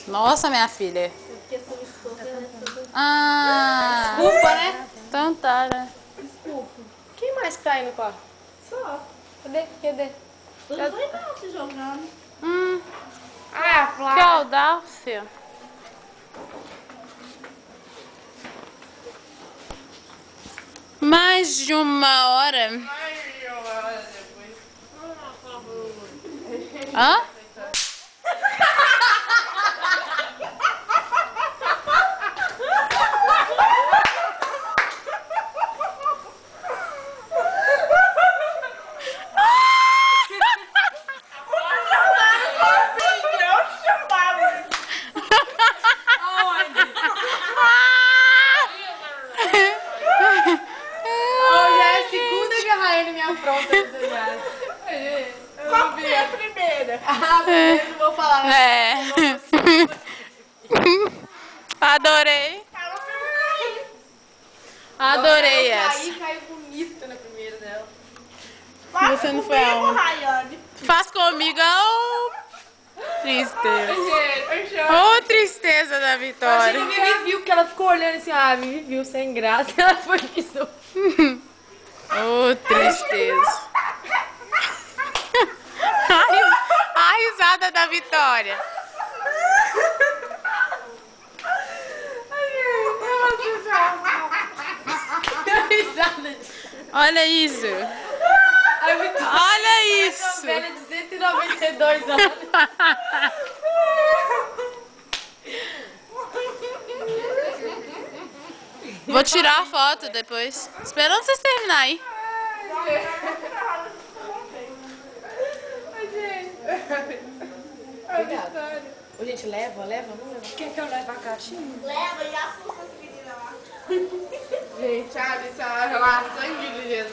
Nossa, minha filha. Porque sua esposa é tudo... Ah. Desculpa, né? Então tá, né? Desculpa. Quem mais que tá aí no quarto? Só. Cadê? Não foi não se jogando. Ah, Que Flávia. audácia. Mais de uma hora. Hã? Já é a segunda que a Raine me afronta nessa viagem. Qual foi a primeira? Primeiro não vou falar. É. Adorei. Adorei essa. Caiu bonita na primeira dela. Você não foi a única. Rayane. Faz comigo, oh, tristeza. Gente, Oh, tristeza da a Vitória. Vivi viu que ela ficou olhando assim, Vivi viu sem graça, ela foi que sou. Oh, tristeza. A risada da Vitória. Olha isso. Olha isso. Velha de 192 anos. Vou tirar a foto depois. Esperando vocês terminarem aí. Ô, gente, leva, não leva? Quer que eu leve a caixinha? Leva e assusta essa menina lá. Gente, sabe, essa relação de Jesus.